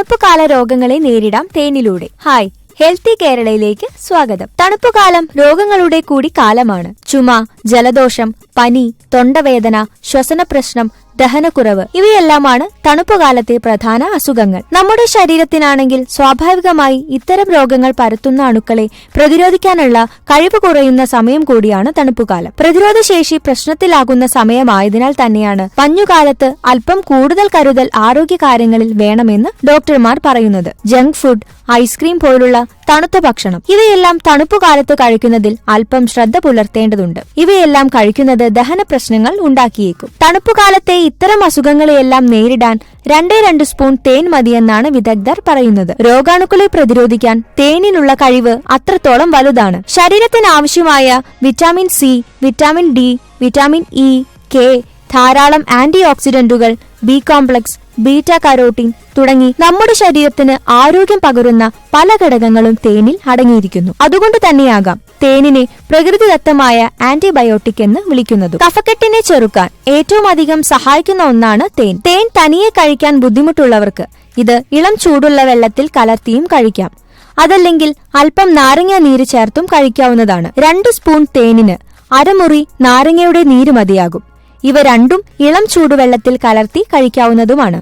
തണുപ്പുകാല രോഗങ്ങളെ നേരിടാം തേനിലൂടെ. Hi, healthy കേരളയിലേക്ക് സ്വാഗതം. തണുപ്പുകാലം രോഗങ്ങളുടെ കൂടി കാലമാണ്. ചുമ, ജലദോഷം, പനി, തൊണ്ടവേദന, ശ്വസന പ്രശ്നം, ദഹനക്കുറവ് ഇവയെല്ലാമാണ് തണുപ്പുകാലത്തെ പ്രധാന അസുഖങ്ങൾ. നമ്മുടെ ശരീരത്തിനാണെങ്കിൽ സ്വാഭാവികമായി ഇത്തരം രോഗങ്ങൾ പരത്തുന്ന അണുക്കളെ പ്രതിരോധിക്കാനുള്ള കഴിവ് കുറയുന്ന സമയം കൂടിയാണ് തണുപ്പുകാലം. പ്രതിരോധശേഷി പ്രശ്നത്തിലാകുന്ന സമയമായതിനാൽ തന്നെയാണ് മഞ്ഞുകാലത്ത് അല്പം കൂടുതൽ കരുതൽ ആരോഗ്യകാര്യങ്ങളിൽ വേണമെന്ന് ഡോക്ടർമാർ പറയുന്നത്. ജങ്ക് ഫുഡ്, ഐസ്ക്രീം പോലുള്ള തണുത്ത ഭക്ഷണം ഇവയെല്ലാം തണുപ്പുകാലത്ത് കഴിക്കുന്നതിൽ അല്പം ശ്രദ്ധ പുലർത്തേണ്ടതുണ്ട്. ഇവയെല്ലാം കഴിക്കുന്നത് ദഹന പ്രശ്നങ്ങൾ ഉണ്ടാക്കിയേക്കും. തണുപ്പുകാലത്തെ ഇത്തരം അസുഖങ്ങളെയെല്ലാം നേരിടാൻ 2 സ്പൂൺ തേൻ മതിയെന്നാണ് വിദഗ്ധർ പറയുന്നത്. രോഗാണുക്കളെ പ്രതിരോധിക്കാൻ തേനിനുള്ള കഴിവ് അത്രത്തോളം വലുതാണ്. ശരീരത്തിന് ആവശ്യമായ vitamin C, vitamin D, vitamin E, K, ധാരാളം ആന്റി ഓക്സിഡന്റുകൾ, ബി കോംപ്ലക്സ്, ബീറ്റ കരോട്ടീൻ തുടങ്ങി നമ്മുടെ ശരീരത്തിന് ആരോഗ്യം പകരുന്ന പല ഘടകങ്ങളും തേനിൽ അടങ്ങിയിരിക്കുന്നു. അതുകൊണ്ട് തന്നെയാകാം തേനിനെ പ്രകൃതിദത്തമായ ആന്റിബയോട്ടിക് എന്ന് വിളിക്കുന്നതും. കഫക്കെട്ടിനെ ചെറുക്കാൻ ഏറ്റവും അധികം സഹായിക്കുന്ന ഒന്നാണ് തേൻ. തേൻ തനിയെ കഴിക്കാൻ ബുദ്ധിമുട്ടുള്ളവർക്ക് ഇത് ഇളം ചൂടുള്ള വെള്ളത്തിൽ കലർത്തിയും കഴിക്കാം. അതല്ലെങ്കിൽ അല്പം നാരങ്ങ നീര് ചേർത്തും കഴിക്കാവുന്നതാണ്. 2 സ്പൂൺ തേനിന് അരമുറി നാരങ്ങയുടെ നീര് മതിയാകും. ഇവ രണ്ടും ഇളം ചൂടുവെള്ളത്തിൽ കലർത്തി കഴിക്കാവുന്നതുമാണ്.